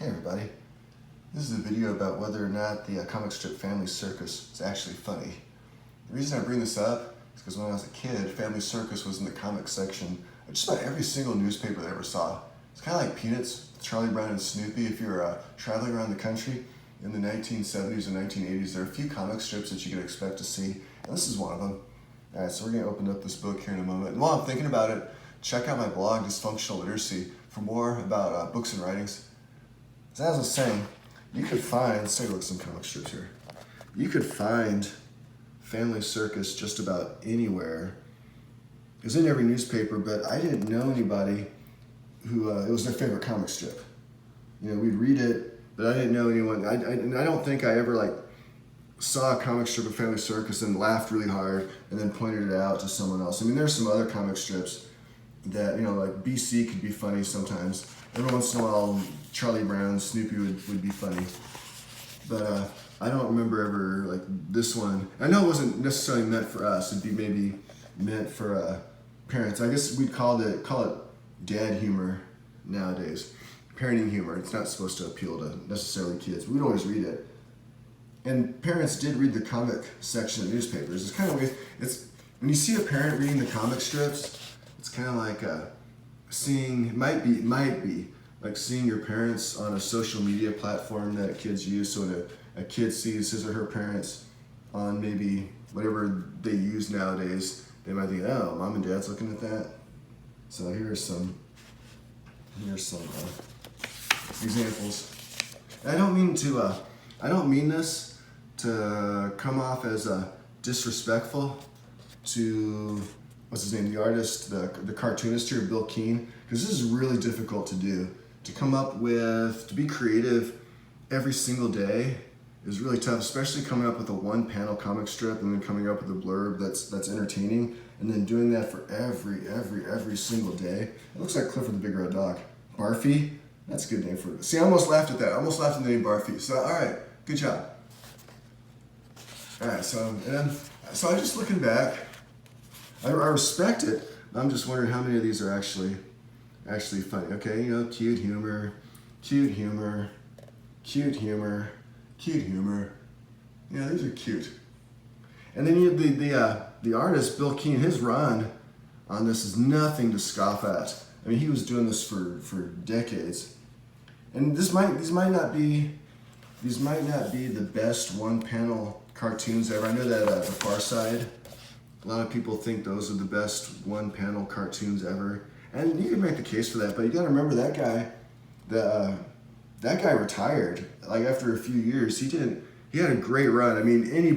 Hey everybody, this is a video about whether or not the comic strip Family Circus is actually funny. The reason I bring this up is because when I was a kid, Family Circus was in the comic section of just about every single newspaper I ever saw. It's kind of like Peanuts, Charlie Brown and Snoopy. If you're traveling around the country in the 1970s and 1980s, there are a few comic strips that you could expect to see, and this is one of them. Alright, so we're going to open up this book here in a moment. And while I'm thinking about it, check out my blog, Dysfunctional Literacy, for more about books and writings. As I was saying, you could find, let's take a look at some comic strips here. You could find Family Circus just about anywhere. It was in every newspaper, but I didn't know anybody who, it was their favorite comic strip. You know, we'd read it, but I didn't know anyone. I don't think I ever saw a comic strip of Family Circus and laughed really hard and then pointed it out to someone else. I mean, there's some other comic strips that, you know, like BC could be funny sometimes. Every once in a while, Charlie Brown, Snoopy would be funny. But I don't remember ever, this one. I know it wasn't necessarily meant for us. It'd be maybe meant for parents. I guess we'd call it dad humor nowadays. Parenting humor. It's not supposed to appeal to necessarily kids. We'd always read it. And parents did read the comic section of newspapers. It's kind of weird. When you see a parent reading the comic strips, it's kind of like seeing, might be like seeing your parents on a social media platform that kids use. So when a kid sees his or her parents on maybe whatever they use nowadays, they might think, oh, mom and dad's looking at that. So here's some examples. And I don't mean this to come off as disrespectful to, what's his name, the artist, the cartoonist here, Bil Keane, because this is really difficult to do. To come up with, to be creative every single day is really tough, especially coming up with a one-panel comic strip and then coming up with a blurb that's entertaining, and then doing that for every single day. It looks like Clifford the Big Red Dog. Barfy, that's a good name for it. See, I almost laughed at that. I almost laughed at the name Barfy. So, all right, good job. All right, so I'm just looking back. I respect it. I'm just wondering how many of these are actually funny. Okay, you know, cute humor. Yeah, these are cute. And then you have the artist, Bil Keane. His run on this is nothing to scoff at. I mean, he was doing this for decades. And these might not be the best one-panel cartoons ever. I know that The Far Side, a lot of people think those are the best one-panel cartoons ever. And you can make the case for that, but you gotta remember that guy, that guy retired. Like after a few years, he had a great run. I mean, any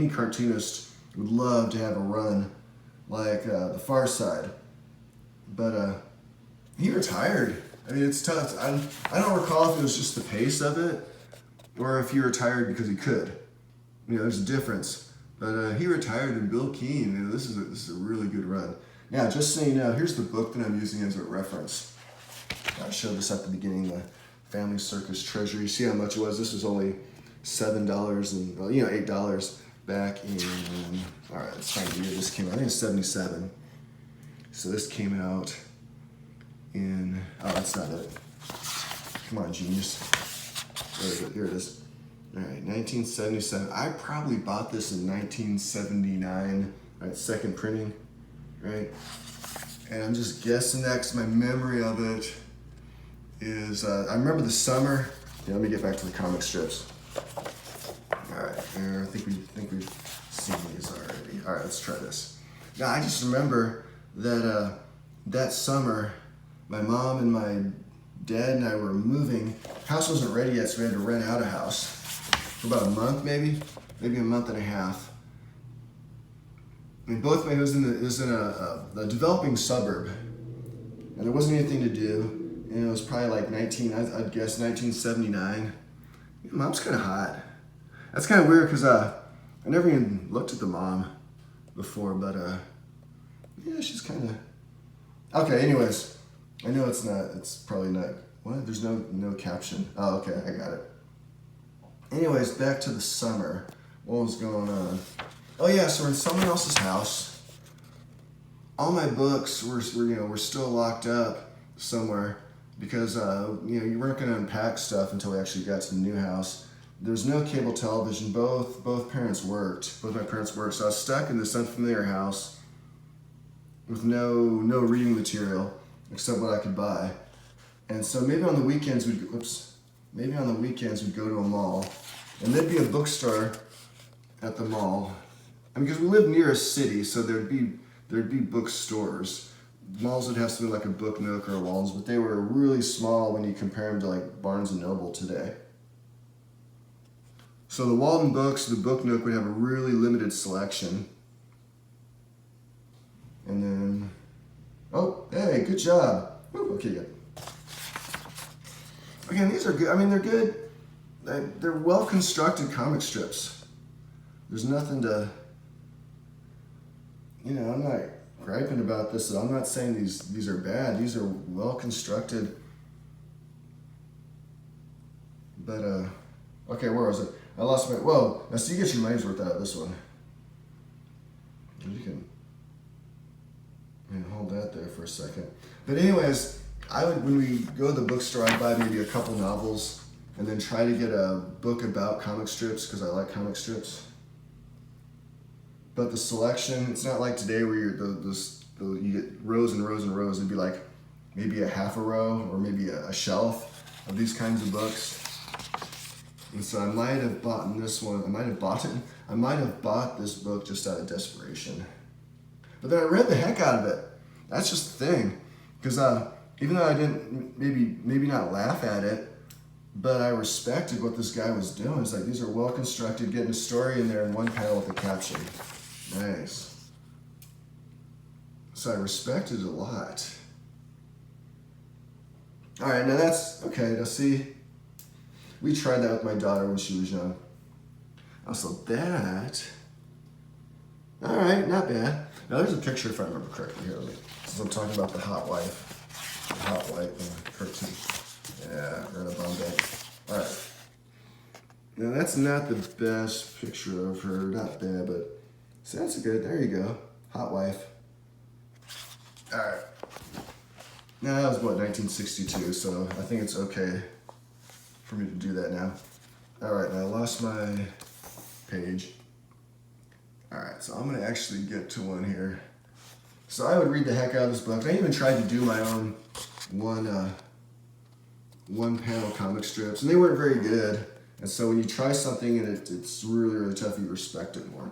cartoonist would love to have a run like The Far Side. But he retired. I mean, it's tough. I don't recall if it was just the pace of it, or if he retired because he could. You know, there's a difference. But he retired, and Bil Keane, you know, this is a really good run. Now, just so you know, here's the book that I'm using as a reference. I showed this at the beginning, the Family Circus Treasure. You see how much it was? This was only $7 and, well, you know, $8 back in, all right, let's find the year this came out. I think it's 77. So this came out in, oh, that's not it. Come on, genius. Here it is. All right, 1977. I probably bought this in 1979, right, second printing. Right? And I'm just guessing that because my memory of it is, I remember the summer. Yeah, let me get back to the comic strips. All right, I think we've seen these already. All right, let's try this. Now, I just remember that that summer, my mom and my dad and I were moving. House wasn't ready yet, so we had to rent out a house for about a month, maybe a month and a half. I mean, it was in a developing suburb, and there wasn't anything to do, and it was probably like I'd guess 1979. Mom's kind of hot. That's kind of weird because I never even looked at the mom before, but yeah, she's kind of okay. Anyways, I know it's probably not. What? There's no caption. Oh, okay, I got it. Anyways, back to the summer. What was going on? Oh yeah, so we're in someone else's house. All my books were still locked up somewhere. because you weren't going to unpack stuff until we actually got to the new house. There was no cable television. Both parents worked. Both my parents worked, so I was stuck in this unfamiliar house with no reading material except what I could buy. And so maybe on the weekends we'd go to a mall, and there'd be a bookstore at the mall. I mean, because we live near a city, so there'd be bookstores. Malls would have something like a Book Nook or a Walden's, but they were really small when you compare them to like Barnes and Noble today. So the Walden Books, the Book Nook would have a really limited selection. And then, oh, hey, good job. Woo, okay, good. Again, these are good. I mean, they're good. They're well-constructed comic strips. There's nothing to, I'm not griping about this. I'm not saying these are bad. These are well-constructed. But, okay, where was it? I lost my, well, now so you get your money's worth out of this one. You can hold that there for a second. But anyways, when we go to the bookstore, I'd buy maybe a couple novels and then try to get a book about comic strips because I like comic strips. But the selection, it's not like today where you get rows and rows and rows. It'd be like maybe a half a row or maybe a shelf of these kinds of books. And so I might have bought this one. I might have bought this book just out of desperation. But then I read the heck out of it. That's just the thing. Because even though I didn't maybe not laugh at it, but I respected what this guy was doing. It's like, these are well constructed, getting a story in there in one panel with a caption. Nice. So I respected it a lot. All right, now that's, okay, now see, we tried that with my daughter when she was young. Also that, all right, not bad. Now there's a picture, if I remember correctly here, since I'm talking about the hot wife cartoon. Yeah, Greta Bombay. All right. Now that's not the best picture of her, not bad, but so that's good, there you go, hot wife. All right. Now that was what, 1962, so I think it's okay for me to do that now. All right, now I lost my page. All right, so I'm gonna actually get to one here. So I would read the heck out of this book. I even tried to do my own one panel comic strips, and they weren't very good. And so when you try something and it's really, really tough, you respect it more.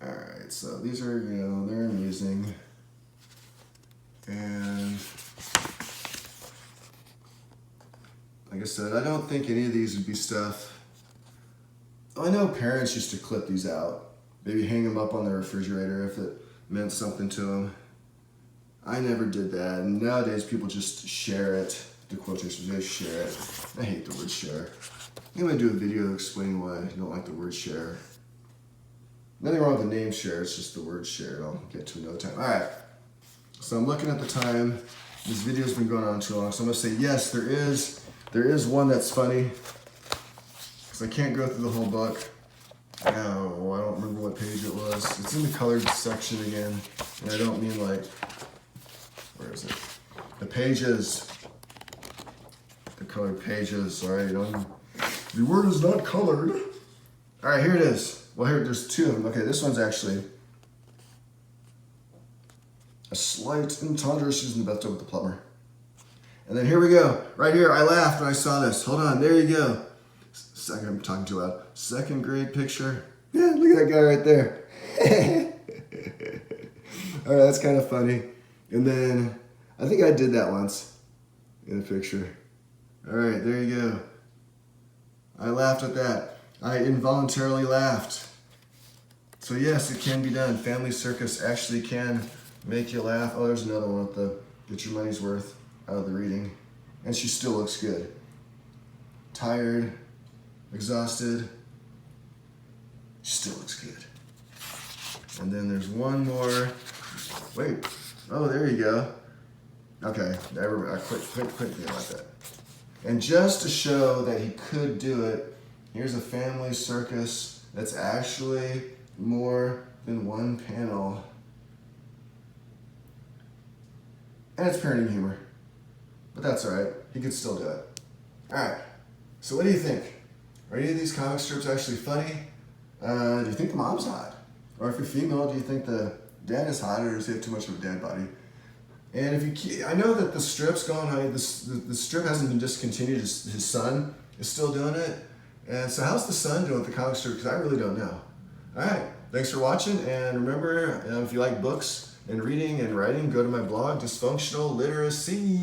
All right, so these are, they're amusing. And like I said, I don't think any of these would be stuff. I know parents used to clip these out, maybe hang them up on their refrigerator if it meant something to them. I never did that, and nowadays people just share it. The quotations, they share it. I hate the word share. I'm gonna do a video explaining why I don't like the word share. Nothing wrong with the name share, it's just the word share. I'll get to another time. All right, so I'm looking at the time. This video's been going on too long, so I'm gonna say yes, there is one that's funny. I can't go through the whole book. Oh, I don't remember what page it was. It's in the colored section again. And I don't mean like, where is it? The pages. The colored pages, all right? The word is not colored. All right, here it is. Well, there's two of them. Okay, this one's actually a slight entendre. She's in the bathtub with the plumber. And then here we go. Right here, I laughed when I saw this. Hold on, there you go. I'm talking too loud. Second grade picture. Yeah, look at that guy right there. All right, that's kind of funny. And then, I think I did that once in a picture. All right, there you go. I laughed at that. I involuntarily laughed. So yes, it can be done. Family Circus actually can make you laugh. Oh, there's another one with the get your money's worth out of the reading. And she still looks good. Tired. Exhausted, still looks good. And then there's one more. Wait, oh, there you go. Okay, I quit thinking about that. And just to show that he could do it, here's a Family Circus that's actually more than one panel. And it's parenting humor. but that's all right. He could still do it. All right. So what do you think? Are any of these comic strips actually funny? Do you think the mom's hot? Or if you're female, do you think the dad is hot, or does he have too much of a dad body? And if you, I know that the strip's going on. The strip hasn't been discontinued. His son is still doing it. And so how's the son doing with the comic strip? Because I really don't know. All right. Thanks for watching. And remember, if you like books and reading and writing, go to my blog, Dysfunctional Literacy.